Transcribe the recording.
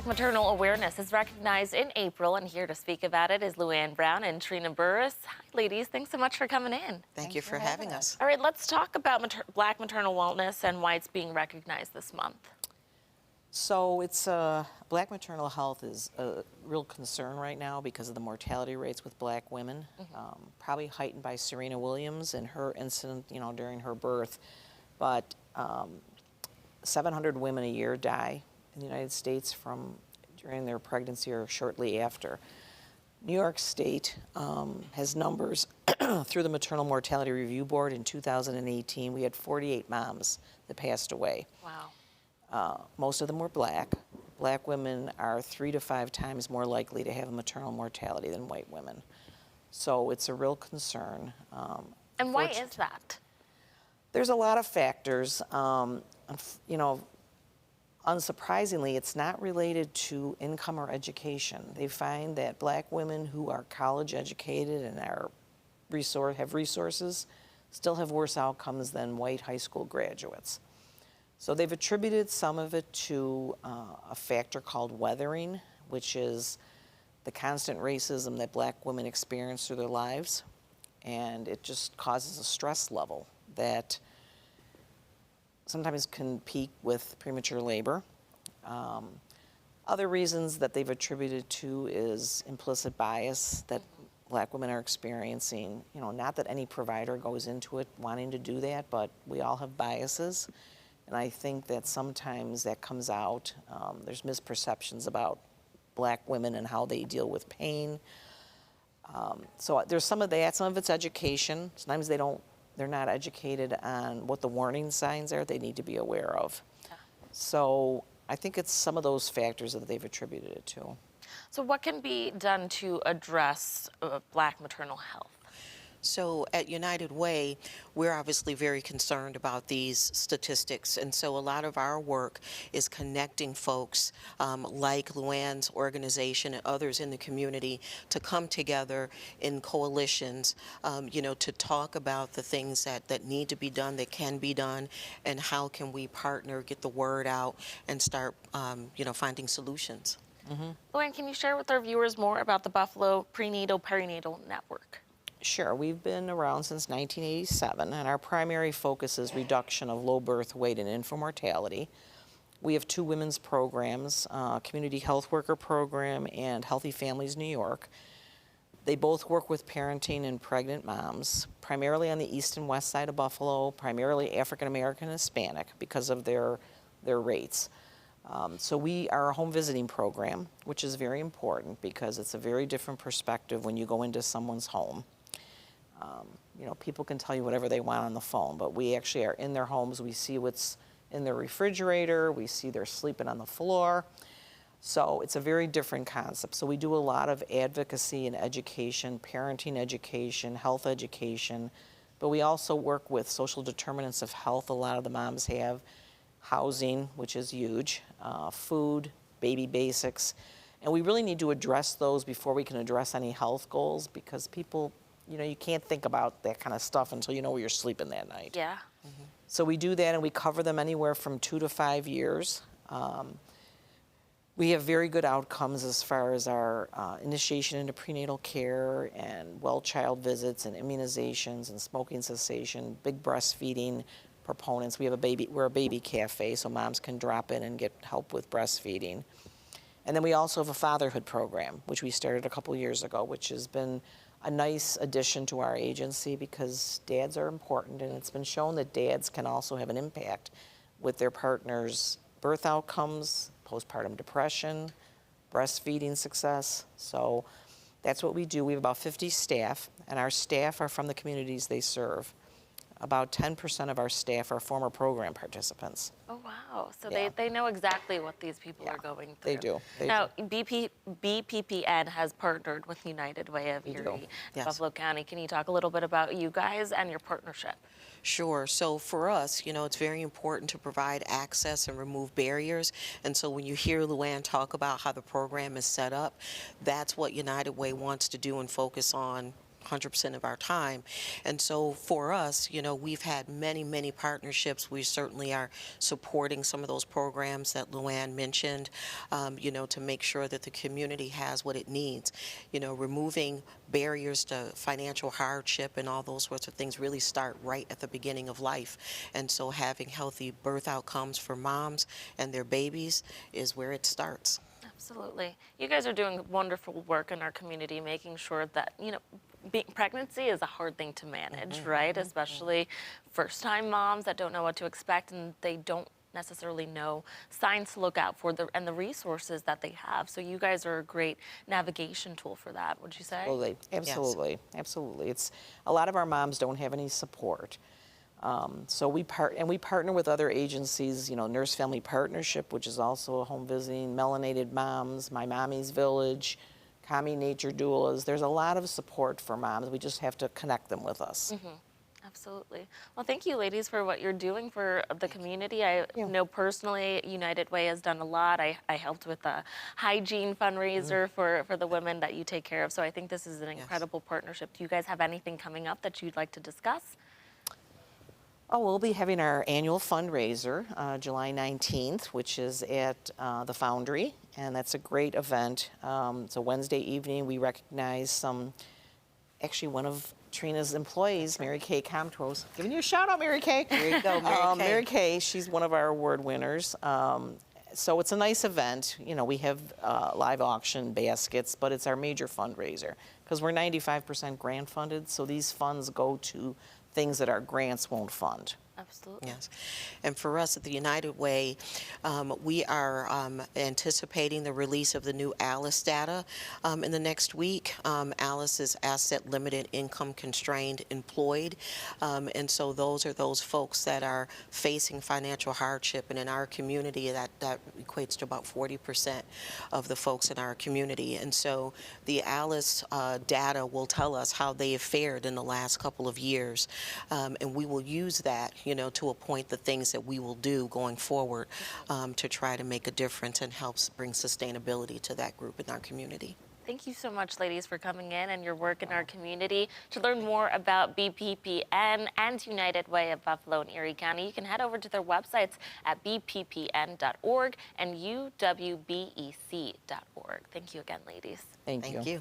Black Maternal Awareness is recognized in April, and here to speak about it is Luann Brown and Trina Burris. Hi, ladies. Thanks so much for coming in. Thank you for having us. All right, let's talk about Black maternal wellness and why it's being recognized this month. So Black maternal health is a real concern right now because of the mortality rates with Black women, probably heightened by Serena Williams and her incident, during her birth. But 700 women a year die in the United States during their pregnancy or shortly after. New York State has numbers through the Maternal Mortality Review Board in 2018. We had 48 moms that passed away. Wow. Most of them were Black. Black women are 3 to 5 times more likely to have a maternal mortality than white women. So it's a real concern. And why is that? There's a lot of factors. Unsurprisingly, it's not related to income or education. They find that Black women who are college educated and have resources still have worse outcomes than white high school graduates. So they've attributed some of it to a factor called weathering, which is the constant racism that Black women experience through their lives. And it just causes a stress level that sometimes can peak with premature labor. Other reasons that they've attributed to is implicit bias that Black women are experiencing. Not that any provider goes into it wanting to do that, but we all have biases. And I think that sometimes that comes out. There's misperceptions about Black women and how they deal with pain. So there's some of that. Some of it's education. Sometimes they're not educated on what the warning signs are they need to be aware of. Yeah. So I think it's some of those factors that they've attributed it to. So what can be done to address Black maternal health? So at United Way, we're obviously very concerned about these statistics. And so a lot of our work is connecting folks like Luann's organization and others in the community to come together in coalitions, to talk about the things that need to be done, that can be done, and how can we partner, get the word out, and start, finding solutions. Luann, can you share with our viewers more about the Buffalo Prenatal-Perinatal Network? Sure, we've been around since 1987, and our primary focus is reduction of low birth weight and infant mortality. We have 2 women's programs, Community Health Worker Program and Healthy Families New York. They both work with parenting and pregnant moms, primarily on the east and west side of Buffalo, primarily African American and Hispanic because of their rates. So we are a home visiting program, which is very important because it's a very different perspective when you go into someone's home. People can tell you whatever they want on the phone, but we actually are in their homes. We see what's in their refrigerator. We see they're sleeping on the floor. So it's a very different concept. So we do a lot of advocacy and education, parenting education, health education, but we also work with social determinants of health. A lot of the moms have housing, which is huge, food, baby basics, and we really need to address those before we can address any health goals because people, you can't think about that kind of stuff until you know where you're sleeping that night. Yeah. So we do that, and we cover them anywhere from 2 to 5 years. We have very good outcomes as far as our initiation into prenatal care and well child visits and immunizations and smoking cessation, big breastfeeding proponents. We're a baby cafe, so moms can drop in and get help with breastfeeding. And then we also have a fatherhood program, which we started a couple years ago, which has been a nice addition to our agency because dads are important, and it's been shown that dads can also have an impact with their partner's birth outcomes, postpartum depression, breastfeeding success. So that's what we do. We have about 50 staff, and our staff are from the communities they serve. About 10% of our staff are former program participants. Oh, wow. So Yeah. they know exactly what these people are going through. They do. Now, BPPN has partnered with United Way of Erie, Yes. Buffalo County. Can you talk a little bit about you guys and your partnership? Sure. So for us, it's very important to provide access and remove barriers. And so when you hear Luann talk about how the program is set up, that's what United Way wants to do and focus on 100% of our time. And so for us, we've had many, many partnerships. We certainly are supporting some of those programs that Luann mentioned, to make sure that the community has what it needs. Removing barriers to financial hardship and all those sorts of things really start right at the beginning of life. And so having healthy birth outcomes for moms and their babies is where it starts. Absolutely. You guys are doing wonderful work in our community, making sure that, pregnancy is a hard thing to manage, right? Especially first-time moms that don't know what to expect and they don't necessarily know signs to look out for and the resources that they have. So you guys are a great navigation tool for that, would you say? Absolutely, absolutely, Yes. absolutely. It's a lot of our moms don't have any support. So we partner with other agencies, Nurse Family Partnership, which is also a home visiting, Melanated Moms, My Mommy's Village, Kami Nature Doulas. There's a lot of support for moms. We just have to connect them with us. Absolutely. Well, thank you, ladies, for what you're doing for the community. I know personally United Way has done a lot. I helped with a hygiene fundraiser for the women that you take care of. So I think this is an incredible partnership. Do you guys have anything coming up that you'd like to discuss? Oh, we'll be having our annual fundraiser July 19th, which is at the Foundry, and that's a great event. It's a Wednesday evening. We recognize actually one of Trina's employees, Mary Kay Comtos. Giving you a shout out, Mary Kay. There you go, Mary Kay. Mary Kay, she's one of our award winners. So it's a nice event. We have live auction baskets, but it's our major fundraiser because we're 95% grant funded, so these funds go to things that our grants won't fund. Absolutely. Yes. And for us at the United Way, we are anticipating the release of the new ALICE data in the next week. ALICE is asset limited, income constrained, employed. And so those are those folks that are facing financial hardship. And in our community, that equates to about 40% of the folks in our community. And so the ALICE data will tell us how they have fared in the last couple of years. And we will use that, to appoint the things that we will do going forward to try to make a difference and helps bring sustainability to that group in our community. Thank you so much, ladies, for coming in and your work in our community. To learn more about BPPN and United Way of Buffalo and Erie County, you can head over to their websites at bppn.org and uwbec.org. Thank you again, ladies. Thank you. Thank you.